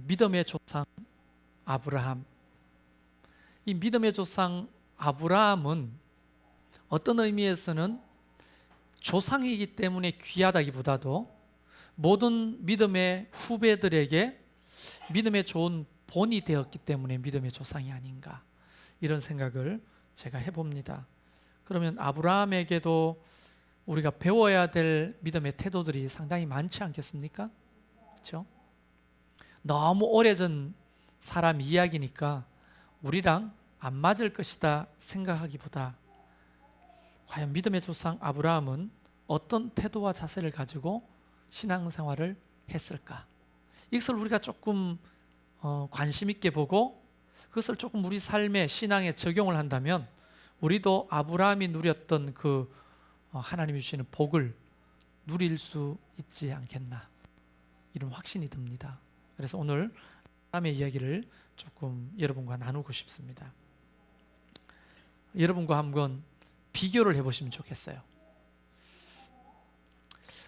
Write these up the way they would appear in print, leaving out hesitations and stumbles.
믿음의 조상 아브라함. 이 믿음의 조상 아브라함은 어떤 의미에서는 조상이기 때문에 귀하다기보다도 모든 믿음의 후배들에게 믿음의 좋은 본이 되었기 때문에 믿음의 조상이 아닌가, 이런 생각을 제가 해봅니다. 그러면 아브라함에게도 우리가 배워야 될 믿음의 태도들이 상당히 많지 않겠습니까? 그렇죠? 너무 오래전 사람 이야기니까 우리랑 안 맞을 것이다 생각하기보다 과연 믿음의 조상 아브라함은 어떤 태도와 자세를 가지고 신앙생활을 했을까? 이것을 우리가 조금 관심 있게 보고 그것을 조금 우리 삶의 신앙에 적용을 한다면 우리도 아브라함이 누렸던 그 하나님이 주시는 복을 누릴 수 있지 않겠나, 이런 확신이 듭니다. 그래서 오늘 아브라함의 이야기를 조금 여러분과 나누고 싶습니다. 여러분과 한번 비교를 해보시면 좋겠어요.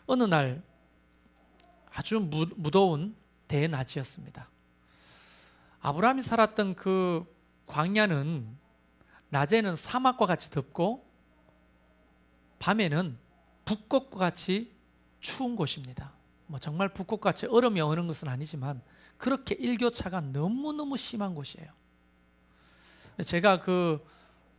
어느 날 아주 무더운 대낮이었습니다. 아브라함이 살았던 그 광야는 낮에는 사막과 같이 덥고 밤에는 북극과 같이 추운 곳입니다. 정말 북극과 같이 얼음이 어는 것은 아니지만 그렇게 일교차가 너무너무 심한 곳이에요. 제가 그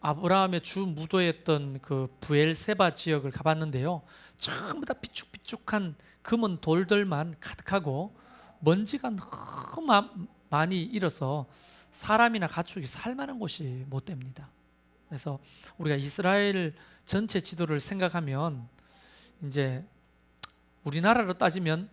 아브라함의 주 무도였던 그 브엘세바 지역을 가봤는데요, 전부 다 삐쭉삐쭉한 검은 돌들만 가득하고 먼지가 너무 많이 일어서 사람이나 가축이 살만한 곳이 못 됩니다. 그래서 우리가 이스라엘 전체 지도를 생각하면 이제 우리나라로 따지면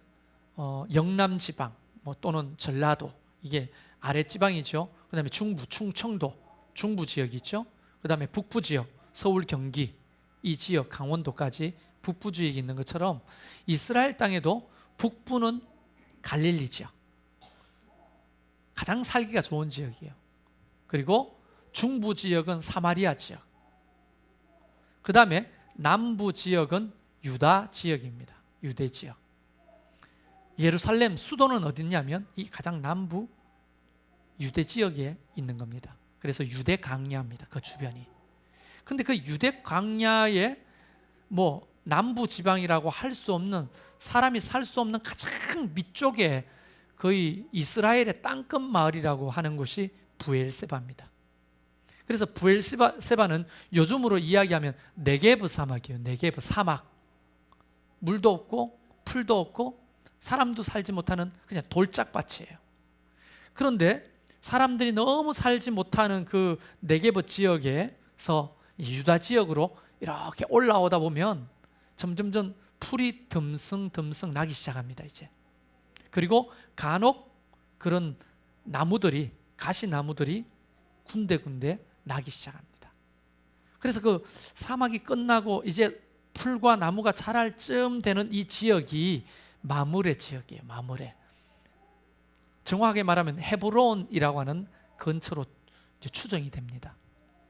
영남 지방 또는 전라도, 이게 아래 지방이죠. 그다음에 중부, 충청도, 중부 지역이 있죠. 그다음에 북부 지역, 서울, 경기, 이 지역, 강원도까지 북부 지역이 있는 것처럼 이스라엘 땅에도 북부는 갈릴리 지역, 가장 살기가 좋은 지역이에요. 그리고 중부 지역은 사마리아 지역, 그 다음에 남부 지역은 유다 지역입니다. 유대 지역. 예루살렘 수도는 어디냐면 이 가장 남부 유대 지역에 있는 겁니다. 그래서 유대 광야입니다. 그 주변이. 근데 그 유대 광야에 남부 지방이라고 할 수 없는, 사람이 살 수 없는 가장 밑쪽에 거의 이스라엘의 땅끝 마을이라고 하는 곳이 브엘세바입니다. 그래서 브엘세바는 요즘으로 이야기하면 네게브 사막이에요. 네게브 사막. 물도 없고 풀도 없고 사람도 살지 못하는 그냥 돌짝밭이에요. 그런데 사람들이 너무 살지 못하는 그 네게브 지역에서 유다 지역으로 이렇게 올라오다 보면 점점점 풀이 듬성듬성 나기 시작합니다. 이제. 그리고 간혹 그런 나무들이, 가시나무들이 군데군데 나기 시작합니다. 그래서 그 사막이 끝나고 이제 풀과 나무가 자랄 쯤 되는 이 지역이 마므레 지역이에요. 마므레. 정확하게 말하면 헤브론이라고 하는 근처로 이제 추정이 됩니다.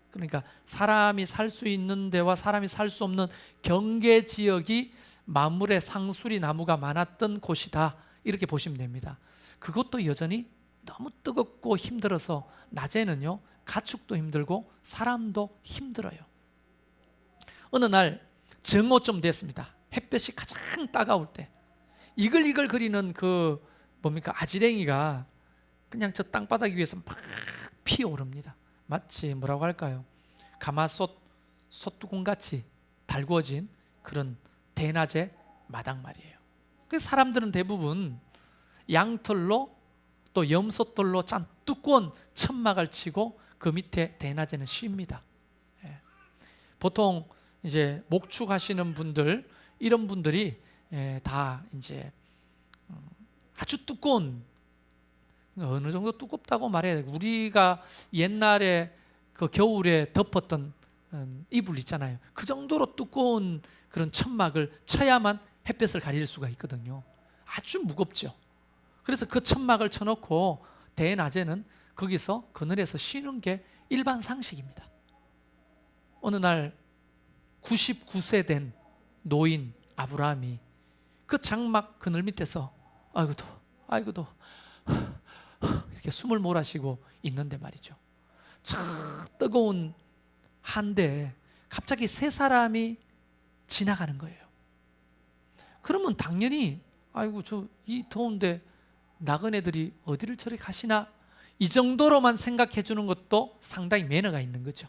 그러니까 사람이 살 수 있는 데와 사람이 살 수 없는 경계 지역이 마므레 상수리 나무가 많았던 곳이다, 이렇게 보시면 됩니다. 그것도 여전히 너무 뜨겁고 힘들어서 낮에는요 가축도 힘들고 사람도 힘들어요. 어느 날 정오쯤 됐습니다. 햇볕이 가장 따가울 때 이글이글 거리는 그 아지랭이가 그냥 저 땅바닥 위에서 막 피어오릅니다. 마치 뭐라고 할까요? 가마솥 솥뚜껑같이 달구어진 그런 대낮의 마당 말이에요. 그래서 사람들은 대부분 양털로 또 염소털로 짠 두꺼운 천막을 치고 그 밑에 대낮에는 쉽니다. 보통 이제 목축하시는 분들, 이런 분들이 다 이제 아주 두꺼운, 어느 정도 두껍다고 말해야 돼요. 우리가 옛날에 그 겨울에 덮었던 이불 있잖아요. 그 정도로 두꺼운 그런 천막을 쳐야만 햇볕을 가릴 수가 있거든요. 아주 무겁죠. 그래서 그 천막을 쳐놓고 대낮에는 거기서 그늘에서 쉬는 게 일반 상식입니다. 어느 날 99세 된 노인 아브라함이 그 장막 그늘 밑에서 아이고 더워 이렇게 숨을 몰아쉬고 있는데 말이죠. 저 뜨거운 한데 갑자기 세 사람이 지나가는 거예요. 그러면 당연히 아이고 저 이 더운데 나그네들이 어디를 저리 가시나, 이 정도로만 생각해 주는 것도 상당히 매너가 있는 거죠.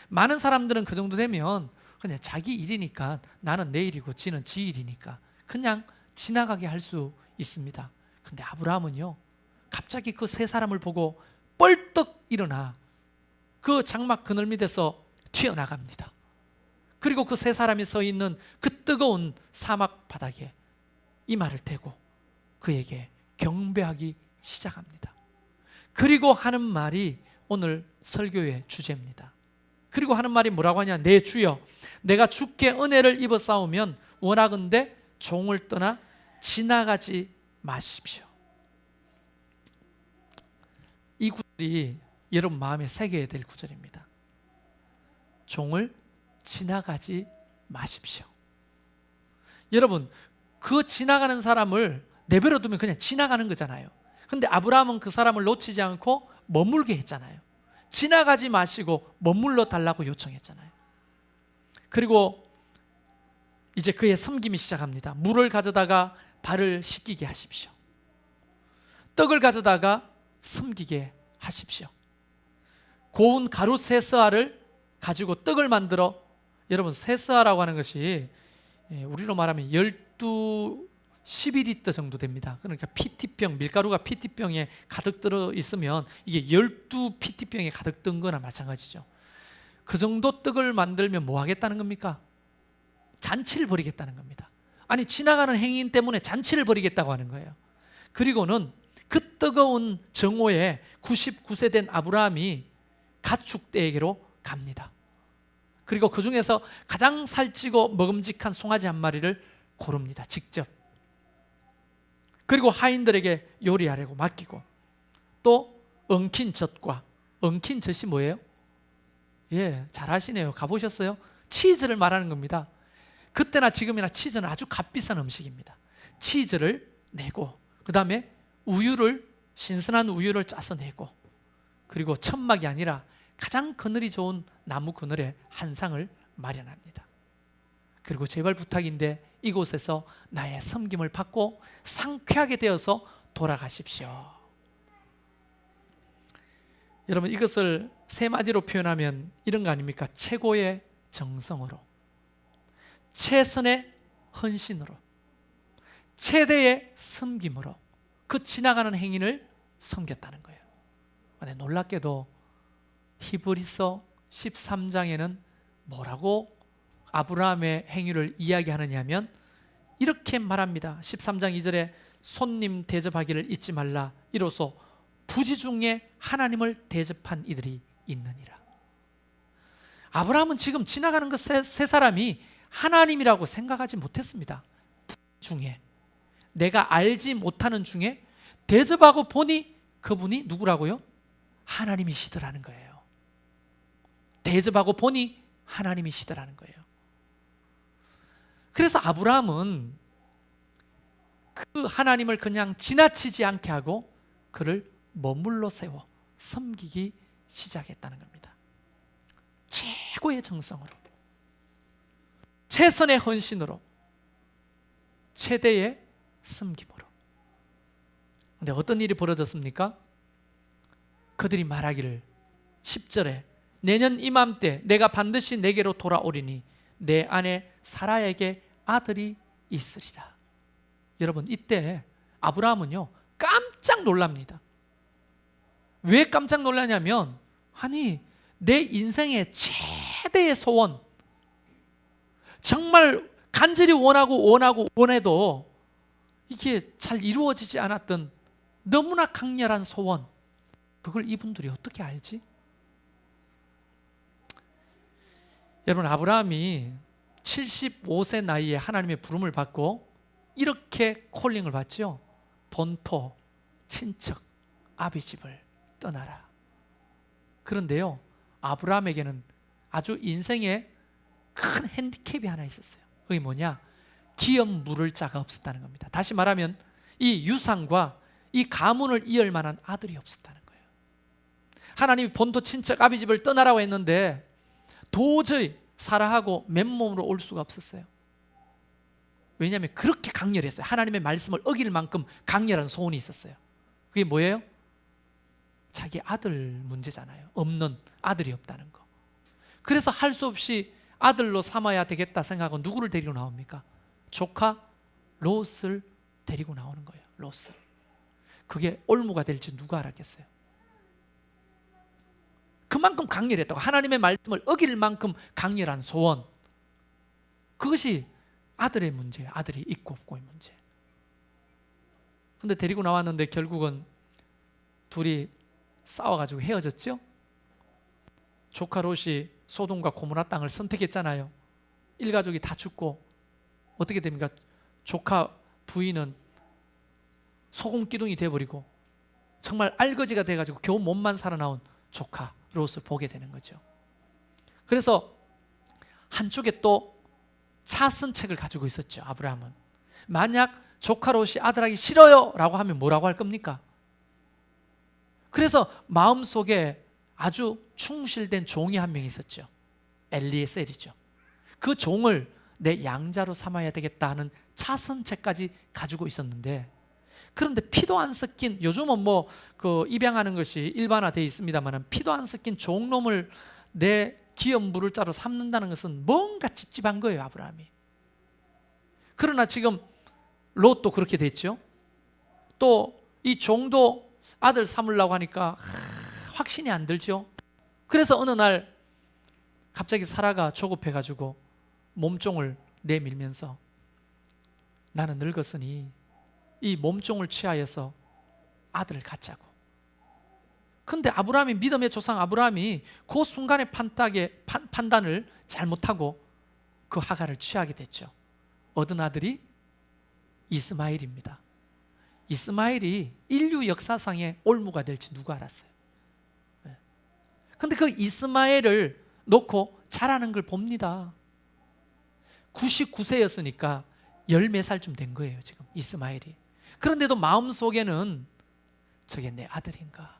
많은 사람들은 그 정도 되면 그냥 자기 일이니까, 나는 내 일이고 지는 지 일이니까 그냥 지나가게 할 수 있습니다. 근데 아브라함은요, 갑자기 그 세 사람을 보고 뻘떡 일어나 그 장막 그늘 밑에서 튀어나갑니다. 그리고 그 세 사람이 서 있는 그 뜨거운 사막 바닥에 이마를 대고 그에게 경배하기 시작합니다. 그리고 하는 말이 오늘 설교의 주제입니다. 그리고 하는 말이 뭐라고 하냐? 내 주여, 내가 주께 은혜를 입어 싸우면 원하건대 종을 떠나 지나가지 마십시오. 이 구절이 여러분 마음에 새겨야 될 구절입니다. 종을 지나가지 마십시오. 여러분, 그 지나가는 사람을 내버려 두면 그냥 지나가는 거잖아요. 근데 아브라함은 그 사람을 놓치지 않고 머물게 했잖아요. 지나가지 마시고 머물러 달라고 요청했잖아요. 그리고 이제 그의 섬김이 시작합니다. 물을 가져다가 발을 씻기게 하십시오. 떡을 가져다가 섬기게 하십시오. 고운 가루 세스아를 가지고 떡을 만들어, 여러분 세스아라고 하는 것이 우리로 말하면 12리터 정도 됩니다. 그러니까 PT병, 밀가루가 PT병에 가득 들어 있으면 이게 12PT병에 가득 든 거나 마찬가지죠. 그 정도 떡을 만들면 뭐 하겠다는 겁니까? 잔치를 벌이겠다는 겁니다. 아니, 지나가는 행인 때문에 잔치를 벌이겠다고 하는 거예요. 그리고는 그 뜨거운 정오에 99세 된 아브라함이 가축대에게로 갑니다. 그리고 그 중에서 가장 살찌고 먹음직한 송아지 한 마리를 고릅니다. 직접. 그리고 하인들에게 요리하려고 맡기고, 또 엉킨 젖과, 엉킨 젖이 뭐예요? 예, 잘 아시네요. 가보셨어요? 치즈를 말하는 겁니다. 그때나 지금이나 치즈는 아주 값비싼 음식입니다. 치즈를 내고, 그 다음에 우유를, 신선한 우유를 짜서 내고, 그리고 천막이 아니라 가장 그늘이 좋은 나무 그늘에 한 상을 마련합니다. 그리고 제발 부탁인데 이곳에서 나의 섬김을 받고 상쾌하게 되어서 돌아가십시오. 여러분, 이것을 세 마디로 표현하면 이런 거 아닙니까? 최고의 정성으로, 최선의 헌신으로, 최대의 섬김으로 그 지나가는 행인을 섬겼다는 거예요. 근데 놀랍게도 히브리서 13장에는 뭐라고 아브라함의 행위를 이야기하느냐면 이렇게 말합니다. 13장 2절에 손님 대접하기를 잊지 말라. 이로써 부지 중에 하나님을 대접한 이들이 있느니라. 아브라함은 지금 지나가는 그 세 사람이 하나님이라고 생각하지 못했습니다. 중에, 내가 알지 못하는 중에 대접하고 보니 그분이 누구라고요? 하나님이시더라는 거예요. 대접하고 보니 하나님이시더라는 거예요. 그래서 아브라함은 그 하나님을 그냥 지나치지 않게 하고 그를 머물러 세워 섬기기 시작했다는 겁니다. 최고의 정성으로, 최선의 헌신으로, 최대의 섬김으로. 근데 어떤 일이 벌어졌습니까? 그들이 말하기를 10절에 내년 이맘때 내가 반드시 내게로 돌아오리니 내 아내 사라에게 아들이 있으리라. 여러분, 이때 아브라함은요 깜짝 놀랍니다. 왜 깜짝 놀라냐면, 아니, 내 인생의 최대의 소원, 정말 간절히 원해도 이게 잘 이루어지지 않았던 너무나 강렬한 소원, 그걸 이분들이 어떻게 알지? 여러분, 아브라함이 75세 나이에 하나님의 부름을 받고 이렇게 콜링을 받죠. 본토, 친척, 아비집을 떠나라. 그런데요, 아브라함에게는 아주 인생에 큰 핸디캡이 하나 있었어요. 그게 뭐냐? 기업 물을 자가 없었다는 겁니다. 다시 말하면 이 유산과 이 가문을 이을 만한 아들이 없었다는 거예요. 하나님이 본토 친척 아비 집을 떠나라고 했는데 도저히 사라하고 맨몸으로 올 수가 없었어요. 왜냐하면 그렇게 강렬했어요. 하나님의 말씀을 어길 만큼 강렬한 소원이 있었어요. 그게 뭐예요? 자기 아들 문제잖아요. 없는 아들이 없다는 거. 그래서 할 수 없이 아들로 삼아야 되겠다 생각하고 누구를 데리고 나옵니까? 조카 롯을 데리고 나오는 거예요. 롯을. 그게 올무가 될지 누가 알았겠어요? 그만큼 강렬했다고. 하나님의 말씀을 어길 만큼 강렬한 소원. 그것이 아들의 문제예요. 아들이 있고 없고의 문제. 근데 데리고 나왔는데 결국은 둘이 싸워가지고 헤어졌죠? 조카 롯이 소돔과 고모라 땅을 선택했잖아요. 일가족이 다 죽고 어떻게 됩니까? 조카 부인은 소금 기둥이 돼버리고 정말 알거지가 돼가지고 겨우 몸만 살아나온 조카 롯을 보게 되는 거죠. 그래서 한쪽에 또 차선책을 가지고 있었죠. 아브라함은. 만약 조카 롯이 아들하기 싫어요 라고 하면 뭐라고 할 겁니까? 그래서 마음속에 아주 충실된 종이 한 명 있었죠. 엘리에셀이죠. 그 종을 내 양자로 삼아야 되겠다 하는 차선책까지 가지고 있었는데, 그런데 피도 안 섞인, 요즘은 뭐 그 입양하는 것이 일반화되어 있습니다만 피도 안 섞인 종놈을 내 기업 물을 자로 삼는다는 것은 뭔가 찝찝한 거예요. 아브라함이. 그러나 지금 롯도 그렇게 됐죠. 또 이 종도 아들 삼으려고 하니까 확신이 안 들죠. 그래서 어느 날 갑자기 사라가 조급해가지고 몸종을 내밀면서 나는 늙었으니 이 몸종을 취하여서 아들을 갖자고. 근데 아브라함이, 믿음의 조상 아브라함이 그 순간의 판단을 잘못하고 그 하가를 취하게 됐죠. 얻은 아들이 이스마엘입니다. 이스마엘이 인류 역사상의 올무가 될지 누가 알았어요? 근데 그 이스마엘을 놓고 자라는 걸 봅니다. 99세였으니까 열 몇 살쯤 된 거예요, 지금 이스마엘이. 그런데도 마음속에는 저게 내 아들인가?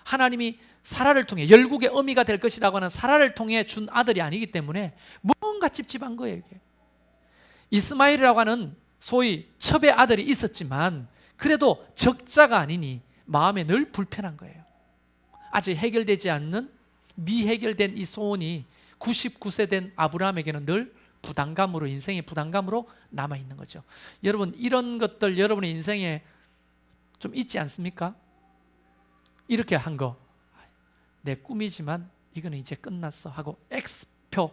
하나님이 사라를 통해, 열국의 어미가 될 것이라고 하는 사라를 통해 준 아들이 아니기 때문에 뭔가 찝찝한 거예요, 이게. 이스마엘이라고 하는 소위 첩의 아들이 있었지만 그래도 적자가 아니니 마음에 늘 불편한 거예요. 아직 해결되지 않는 미해결된 이 소원이 99세 된 아브라함에게는 늘 부담감으로, 인생의 부담감으로 남아있는 거죠. 여러분, 이런 것들 여러분의 인생에 좀 있지 않습니까? 이렇게 한 거, 내 꿈이지만 이거는 이제 끝났어 하고 X표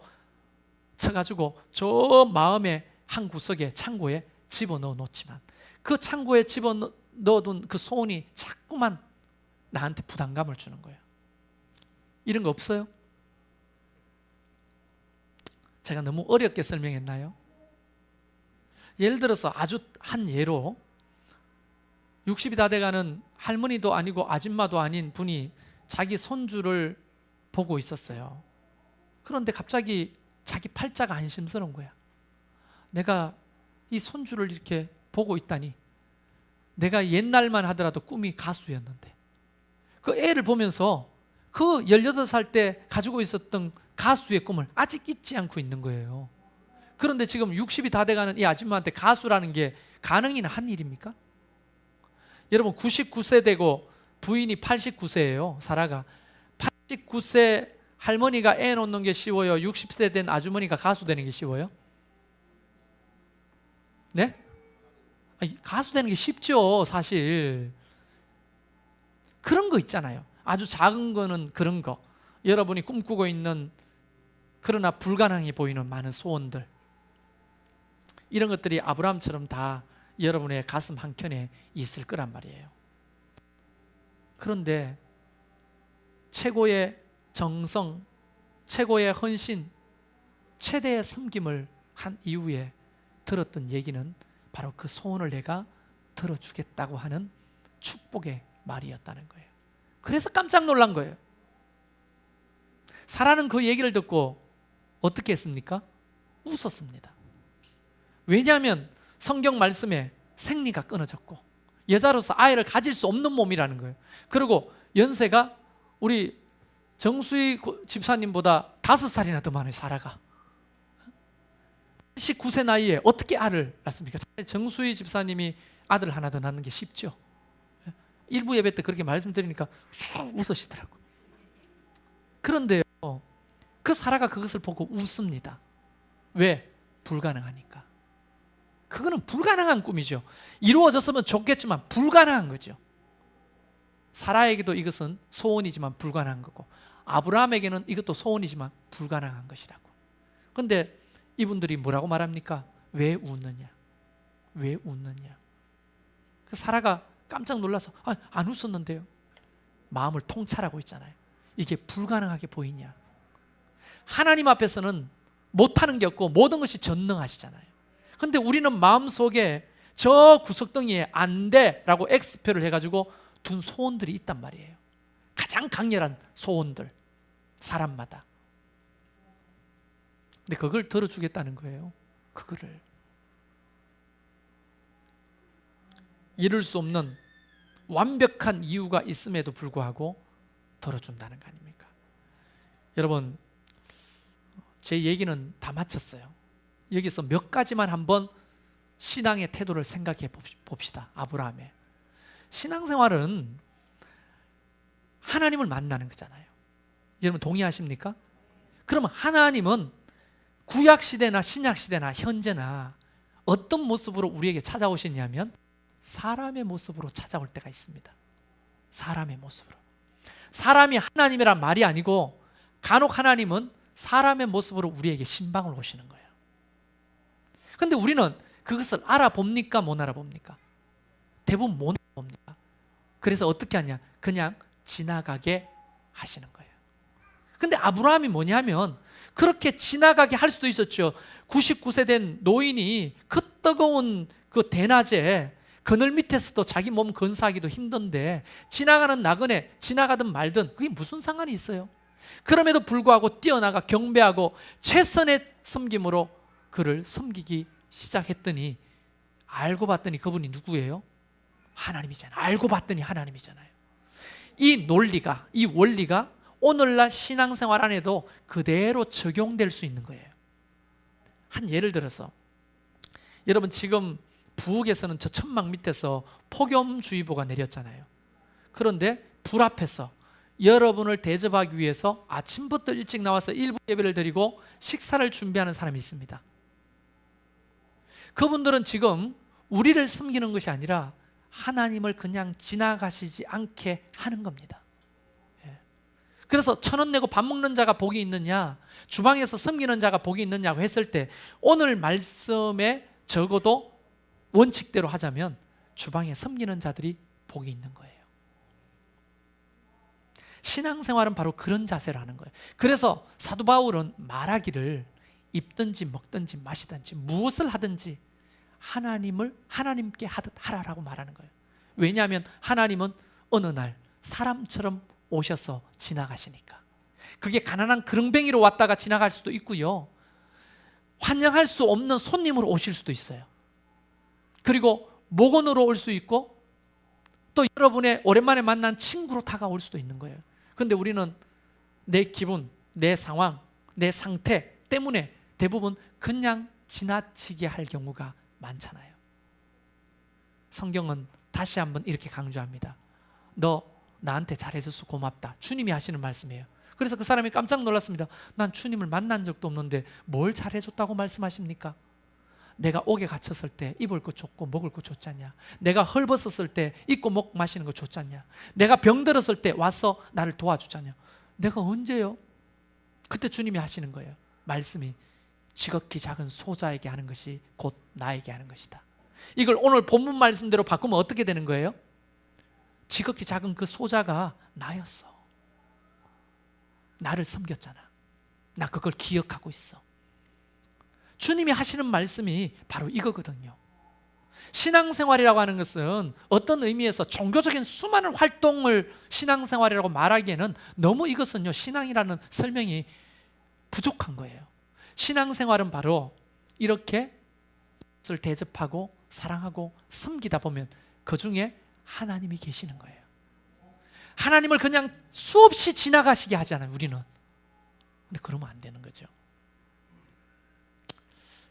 쳐가지고 저 마음의 한 구석에, 창고에 집어넣어 놓지만 그 창고에 집어넣어둔 그 소원이 자꾸만 나한테 부담감을 주는 거예요. 이런 거 없어요? 제가 너무 어렵게 설명했나요? 예를 들어서 아주 한 예로 60이 다 돼가는 할머니도 아니고 아줌마도 아닌 분이 자기 손주를 보고 있었어요. 그런데 갑자기 자기 팔자가 안심스러운 거야. 내가 이 손주를 이렇게 보고 있다니, 내가 옛날만 하더라도 꿈이 가수였는데 그 애를 보면서 그 18살 때 가지고 있었던 가수의 꿈을 아직 잊지 않고 있는 거예요. 그런데 지금 60이 다 돼가는 이 아줌마한테 가수라는 게 가능이나 한 일입니까? 여러분, 99세 되고 부인이 89세예요. 사라가 89세 할머니가 애 놓는 게 쉬워요? 60세 된 아주머니가 가수 되는 게 쉬워요? 네? 아니, 가수 되는 게 쉽죠, 사실. 그런 거 있잖아요. 아주 작은 거는 그런 거, 여러분이 꿈꾸고 있는 그러나 불가능해 보이는 많은 소원들, 이런 것들이 아브라함처럼 다 여러분의 가슴 한켠에 있을 거란 말이에요. 그런데 최고의 정성, 최고의 헌신, 최대의 섬김을 한 이후에 들었던 얘기는 바로 그 소원을 내가 들어주겠다고 하는 축복의 말이었다는 거예요. 그래서 깜짝 놀란 거예요. 사라는 그 얘기를 듣고 어떻게 했습니까? 웃었습니다. 왜냐하면 성경 말씀에 생리가 끊어졌고 여자로서 아이를 가질 수 없는 몸이라는 거예요. 그리고 연세가 우리 정수희 집사님보다 5살이나 더 많아요. 사라가 19세 나이에 어떻게 아를 낳습니까? 정수희 집사님이 아들 하나 더 낳는 게 쉽죠. 일부 예배 때 그렇게 말씀드리니까 웃으시더라고요. 그런데요, 그 사라가 그것을 보고 웃습니다. 왜? 불가능하니까. 그거는 불가능한 꿈이죠. 이루어졌으면 좋겠지만 불가능한 거죠. 사라에게도 이것은 소원이지만 불가능한 거고, 아브라함에게는 이것도 소원이지만 불가능한 것이라고. 그런데 이분들이 뭐라고 말합니까? 왜 웃느냐? 왜 웃느냐? 그 사라가 깜짝 놀라서 안 웃었는데요. 마음을 통찰하고 있잖아요. 이게 불가능하게 보이냐? 하나님 앞에서는 못하는 게 없고 모든 것이 전능하시잖아요. 그런데 우리는 마음속에 저 구석덩이에 안 돼라고 X표를 해가지고 둔 소원들이 있단 말이에요. 가장 강렬한 소원들, 사람마다. 근데 그걸 들어주겠다는 거예요. 그거를 이룰 수 없는 완벽한 이유가 있음에도 불구하고 들어준다는 거 아닙니까? 여러분, 제 얘기는 다 마쳤어요. 여기서 몇 가지만 한번 신앙의 태도를 생각해 봅시다. 아브라함의 신앙생활은 하나님을 만나는 거잖아요. 여러분 동의하십니까? 그러면 하나님은 구약시대나 신약시대나 현재나 어떤 모습으로 우리에게 찾아오시냐면 사람의 모습으로 찾아올 때가 있습니다. 사람의 모습으로. 사람이 하나님이란 말이 아니고 간혹 하나님은 사람의 모습으로 우리에게 신방을 오시는 거예요. 그런데 우리는 그것을 알아봅니까? 못 알아봅니까? 대부분 못 알아봅니다. 그래서 어떻게 하냐? 그냥 지나가게 하시는 거예요. 근데 아브라함이 뭐냐면 그렇게 지나가게 할 수도 있었죠. 99세 된 노인이 그 뜨거운 그 대낮에 그늘 밑에서도 자기 몸 건사하기도 힘든데 지나가는 나그네 지나가든 말든 그게 무슨 상관이 있어요? 그럼에도 불구하고 뛰어나가 경배하고 최선의 섬김으로 그를 섬기기 시작했더니 알고 봤더니 그분이 누구예요? 하나님이잖아요. 알고 봤더니 하나님이잖아요. 이 논리가, 이 원리가 오늘날 신앙생활 안에도 그대로 적용될 수 있는 거예요. 한 예를 들어서 여러분 지금 부엌에서는 저 천막 밑에서 폭염주의보가 내렸잖아요. 그런데 불 앞에서 여러분을 대접하기 위해서 아침부터 일찍 나와서 일부 예배를 드리고 식사를 준비하는 사람이 있습니다. 그분들은 지금 우리를 섬기는 것이 아니라 하나님을 그냥 지나가시지 않게 하는 겁니다. 그래서 1,000원 내고 밥 먹는 자가 복이 있느냐, 주방에서 섬기는 자가 복이 있느냐고 했을 때 오늘 말씀에 적어도 원칙대로 하자면 주방에 섬기는 자들이 복이 있는 거예요. 신앙생활은 바로 그런 자세를 하는 거예요. 그래서 사도 바울은 말하기를 입든지 먹든지 마시든지 무엇을 하든지 하나님께 하듯 하라라고 말하는 거예요. 왜냐하면 하나님은 어느 날 사람처럼 오셔서 지나가시니까. 그게 가난한 그릉뱅이로 왔다가 지나갈 수도 있고요, 환영할 수 없는 손님으로 오실 수도 있어요. 그리고 목원으로 올 수 있고 또 여러분의 오랜만에 만난 친구로 다가올 수도 있는 거예요. 그런데 우리는 내 기분, 내 상황, 내 상태 때문에 대부분 그냥 지나치게 할 경우가 많잖아요. 성경은 다시 한번 이렇게 강조합니다. 너 나한테 잘해줘서 고맙다. 주님이 하시는 말씀이에요. 그래서 그 사람이 깜짝 놀랐습니다. 난 주님을 만난 적도 없는데 뭘 잘해줬다고 말씀하십니까? 내가 옥에 갇혔을 때 입을 거 줬고 먹을 거 줬잖냐? 내가 헐벗었을 때 입고 먹 마시는 거 줬잖냐? 내가 병들었을 때 와서 나를 도와주잖냐? 내가 언제요? 그때 주님이 하시는 거예요. 말씀이 지극히 작은 소자에게 하는 것이 곧 나에게 하는 것이다. 이걸 오늘 본문 말씀대로 바꾸면 어떻게 되는 거예요? 지극히 작은 그 소자가 나였어. 나를 섬겼잖아. 나 그걸 기억하고 있어. 주님이 하시는 말씀이 바로 이거거든요. 신앙생활이라고 하는 것은 어떤 의미에서 종교적인 수많은 활동을 신앙생활이라고 말하기에는 너무 이것은요, 신앙이라는 설명이 부족한 거예요. 신앙생활은 바로 이렇게 대접하고 사랑하고 섬기다 보면 그 중에 하나님이 계시는 거예요. 하나님을 그냥 수없이 지나가시게 하잖아요, 우리는. 근데 그러면 안 되는 거죠.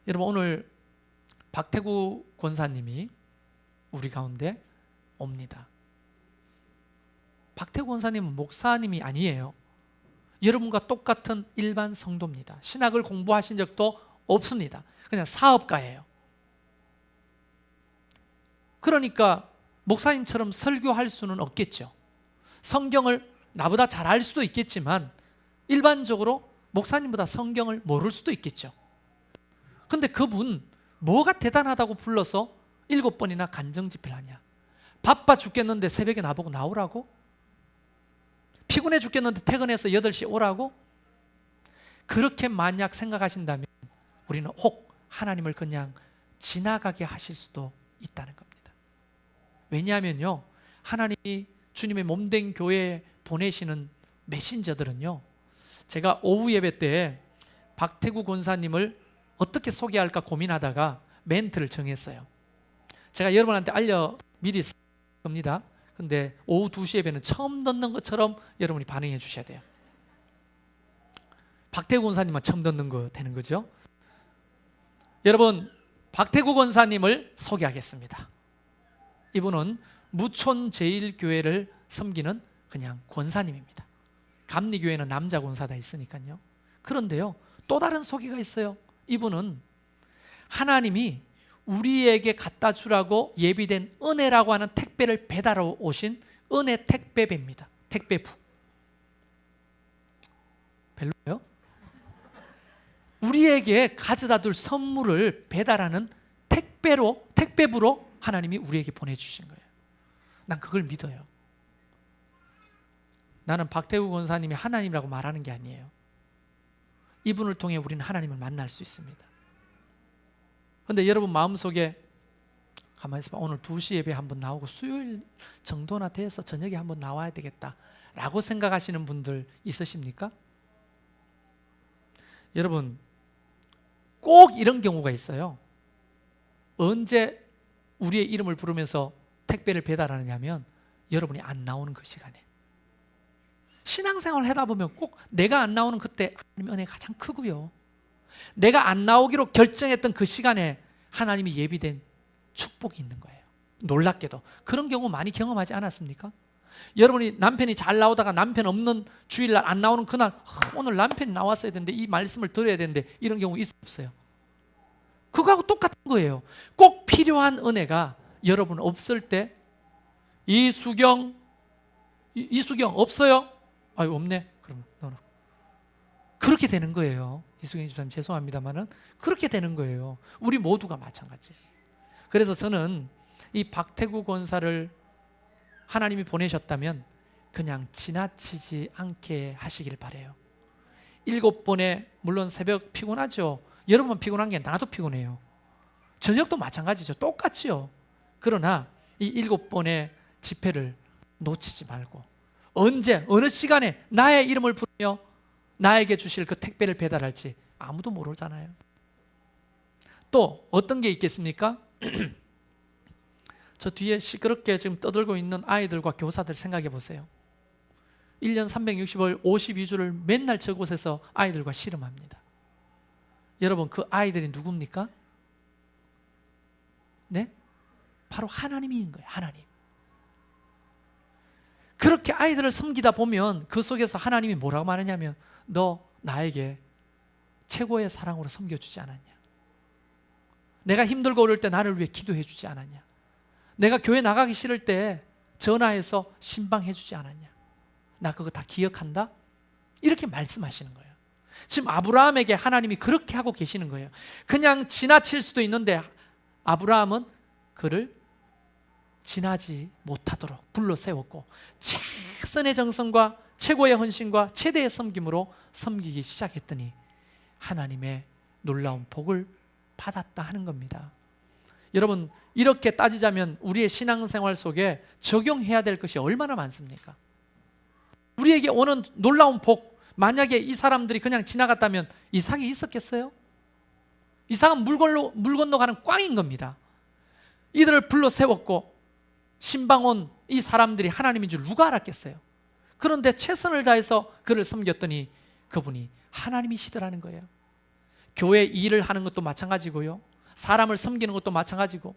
여러분, 오늘 박태구 권사님이 우리 가운데 옵니다. 박태구 권사님은 목사님이 아니에요. 여러분과 똑같은 일반 성도입니다. 신학을 공부하신 적도 없습니다. 그냥 사업가예요. 그러니까 목사님처럼 설교할 수는 없겠죠. 성경을 나보다 잘 알 수도 있겠지만 일반적으로 목사님보다 성경을 모를 수도 있겠죠. 근데 그분 뭐가 대단하다고 불러서 7번이나 간정 집회를 하냐? 바빠 죽겠는데 새벽에 나보고 나오라고? 피곤해 죽겠는데 퇴근해서 8시에 오라고? 그렇게 만약 생각하신다면 우리는 혹 하나님을 그냥 지나가게 하실 수도 있다는 겁니다. 왜냐하면요, 하나님이 주님의 몸된 교회에 보내시는 메신저들은요, 제가 오후 예배 때 박태구 권사님을 어떻게 소개할까 고민하다가 멘트를 정했어요. 제가 여러분한테 미리 쓸 겁니다. 근데 오후 2시 예배는 처음 듣는 것처럼 여러분이 반응해 주셔야 돼요. 박태구 권사님만 처음 듣는 거 되는 거죠? 여러분, 박태구 권사님을 소개하겠습니다. 이분은 무촌제일교회를 섬기는 그냥 권사님입니다. 감리교회는 남자 권사다 있으니까요. 그런데요, 또 다른 소개가 있어요. 이분은 하나님이 우리에게 갖다 주라고 예비된 은혜라고 하는 택배를 배달하러 오신 은혜 택배배입니다. 택배부. 별로예요? 우리에게 가져다 둘 선물을 배달하는 택배부로 하나님이 우리에게 보내주신 거예요. 난 그걸 믿어요. 나는 박태구 권사님이 하나님이라고 말하는 게 아니에요. 이분을 통해 우리는 하나님을 만날 수 있습니다. 그런데 여러분 마음속에 가만히 있어봐, 오늘 2시 예배 한번 나오고 수요일 정도나 돼서 저녁에 한번 나와야 되겠다라고 생각하시는 분들 있으십니까? 여러분, 꼭 이런 경우가 있어요. 언제 우리의 이름을 부르면서 택배를 배달하느냐면 여러분이 안 나오는 그 시간에. 신앙생활을 하다 보면 꼭 내가 안 나오는 그때 하나님의 은혜가 가장 크고요, 내가 안 나오기로 결정했던 그 시간에 하나님이 예비된 축복이 있는 거예요. 놀랍게도 그런 경우 많이 경험하지 않았습니까? 여러분이 남편이 잘 나오다가 남편 없는 주일날 안 나오는 그날, 오늘 남편이 나왔어야 되는데 이 말씀을 들어야 되는데, 이런 경우 있어요, 없어요? 그거하고 똑같은 거예요. 꼭 필요한 은혜가 여러분 없을 때, 이수경 없어요? 아유, 없네. 그러면 너는 그렇게 되는 거예요. 이수경 집사님 죄송합니다만은 그렇게 되는 거예요. 우리 모두가 마찬가지예요. 그래서 저는 이 박태구 권사를 하나님이 보내셨다면 그냥 지나치지 않게 하시길 바라요. 7번에 물론 새벽 피곤하죠. 여러분 피곤한 게 나도 피곤해요. 저녁도 마찬가지죠. 똑같지요. 그러나 이 7번의 집회를 놓치지 말고 언제 어느 시간에 나의 이름을 부르며 나에게 주실 그 택배를 배달할지 아무도 모르잖아요. 또 어떤 게 있겠습니까? 저 뒤에 시끄럽게 지금 떠들고 있는 아이들과 교사들 생각해 보세요. 1년 365일 52주를 맨날 저곳에서 아이들과 씨름합니다. 여러분, 그 아이들이 누굽니까? 네? 바로 하나님인 거예요. 하나님. 그렇게 아이들을 섬기다 보면 그 속에서 하나님이 뭐라고 말하냐면, 너 나에게 최고의 사랑으로 섬겨주지 않았냐? 내가 힘들고 어려울 때 나를 위해 기도해 주지 않았냐? 내가 교회 나가기 싫을 때 전화해서 신방해 주지 않았냐? 나 그거 다 기억한다? 이렇게 말씀하시는 거예요. 지금 아브라함에게 하나님이 그렇게 하고 계시는 거예요. 그냥 지나칠 수도 있는데 아브라함은 그를 지나지 못하도록 불러 세웠고, 최선의 정성과 최고의 헌신과 최대의 섬김으로 섬기기 시작했더니 하나님의 놀라운 복을 받았다 하는 겁니다. 여러분, 이렇게 따지자면 우리의 신앙생활 속에 적용해야 될 것이 얼마나 많습니까? 우리에게 오는 놀라운 복, 만약에 이 사람들이 그냥 지나갔다면 이삭이 있었겠어요? 이삭은 물 건너가는 꽝인 겁니다. 이들을 불러 세웠고 신방온 이 사람들이 하나님인 줄 누가 알았겠어요? 그런데 최선을 다해서 그를 섬겼더니 그분이 하나님이시더라는 거예요. 교회 일을 하는 것도 마찬가지고요, 사람을 섬기는 것도 마찬가지고,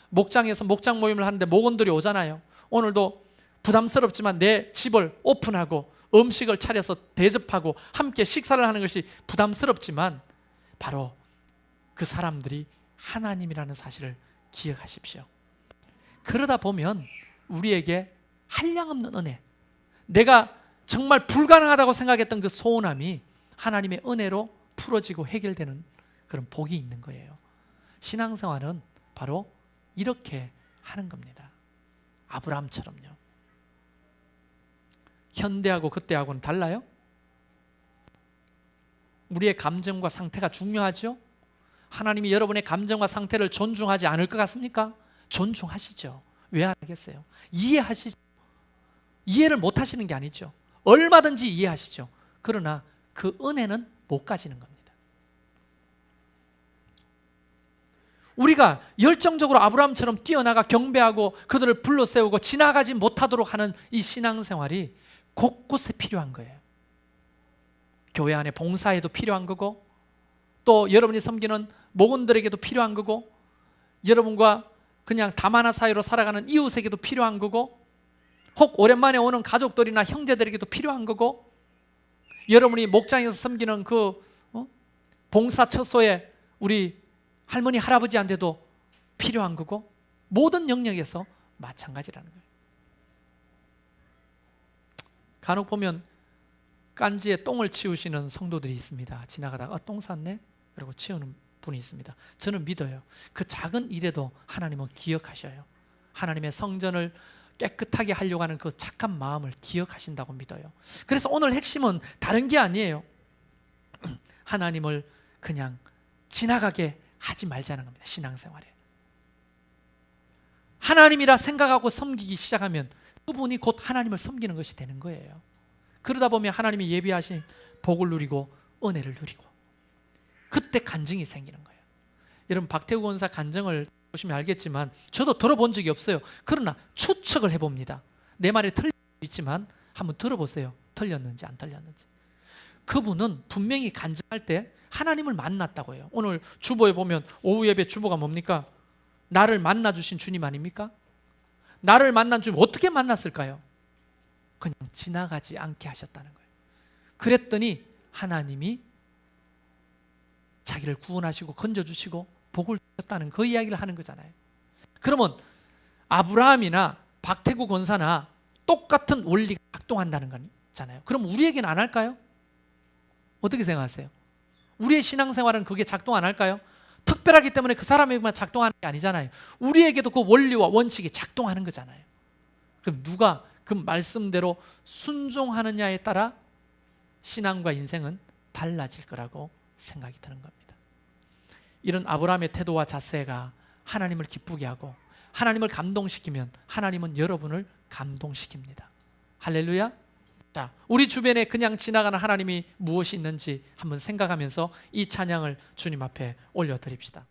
목장에서 목장 모임을 하는데 목원들이 오잖아요. 오늘도 부담스럽지만 내 집을 오픈하고 음식을 차려서 대접하고 함께 식사를 하는 것이 부담스럽지만 바로 그 사람들이 하나님이라는 사실을 기억하십시오. 그러다 보면 우리에게 한량없는 은혜, 내가 정말 불가능하다고 생각했던 그 소원함이 하나님의 은혜로 풀어지고 해결되는 그런 복이 있는 거예요. 신앙생활은 바로 이렇게 하는 겁니다. 아브라함처럼요. 현대하고 그때하고는 달라요? 우리의 감정과 상태가 중요하죠? 하나님이 여러분의 감정과 상태를 존중하지 않을 것 같습니까? 존중하시죠. 왜 안 하겠어요? 이해하시죠. 이해를 못 하시는 게 아니죠. 얼마든지 이해하시죠. 그러나 그 은혜는 못 가지는 겁니다. 우리가 열정적으로 아브라함처럼 뛰어나가 경배하고 그들을 불러 세우고 지나가지 못하도록 하는 이 신앙생활이 곳곳에 필요한 거예요. 교회 안에 봉사에도 필요한 거고, 또 여러분이 섬기는 목원들에게도 필요한 거고, 여러분과 그냥 다마나 사이로 살아가는 이웃에게도 필요한 거고, 혹 오랜만에 오는 가족들이나 형제들에게도 필요한 거고, 여러분이 목장에서 섬기는 그 봉사처소에 우리 할머니 할아버지한테도 필요한 거고, 모든 영역에서 마찬가지라는 거예요. 간혹 보면 깐지에 똥을 치우시는 성도들이 있습니다. 지나가다가 똥 쌌네? 그리고 치우는 분이 있습니다. 저는 믿어요. 그 작은 일에도 하나님은 기억하셔요. 하나님의 성전을 깨끗하게 하려고 하는 그 착한 마음을 기억하신다고 믿어요. 그래서 오늘 핵심은 다른 게 아니에요. 하나님을 그냥 지나가게 하지 말자는 겁니다. 신앙생활에 하나님이라 생각하고 섬기기 시작하면 그분이 곧 하나님을 섬기는 것이 되는 거예요. 그러다 보면 하나님이 예비하신 복을 누리고 은혜를 누리고, 그때 간증이 생기는 거예요. 여러분, 박태구 권사 간증을 보시면 알겠지만 저도 들어본 적이 없어요. 그러나 추측을 해봅니다. 내 말이 틀릴 수 있지만 한번 들어보세요. 틀렸는지 안 틀렸는지. 그분은 분명히 간증할 때 하나님을 만났다고 해요. 오늘 주보에 보면 오후 예배 주보가 뭡니까? 나를 만나주신 주님 아닙니까? 나를 만난 주님 어떻게 만났을까요? 그냥 지나가지 않게 하셨다는 거예요. 그랬더니 하나님이 자기를 구원하시고 건져주시고 복을 주셨다는 그 이야기를 하는 거잖아요. 그러면 아브라함이나 박태구 권사나 똑같은 원리가 작동한다는 거잖아요. 그럼 우리에게는 안 할까요? 어떻게 생각하세요? 우리의 신앙생활은 그게 작동 안 할까요? 특별하기 때문에 그 사람에게만 작동하는 게 아니잖아요. 우리에게도 그 원리와 원칙이 작동하는 거잖아요. 그럼 누가 그 말씀대로 순종하느냐에 따라 신앙과 인생은 달라질 거라고 생각이 드는 겁니다. 이런 아브라함의 태도와 자세가 하나님을 기쁘게 하고 하나님을 감동시키면 하나님은 여러분을 감동시킵니다. 할렐루야. 자, 우리 주변에 그냥 지나가는 하나님이 무엇이 있는지 한번 생각하면서 이 찬양을 주님 앞에 올려드립시다.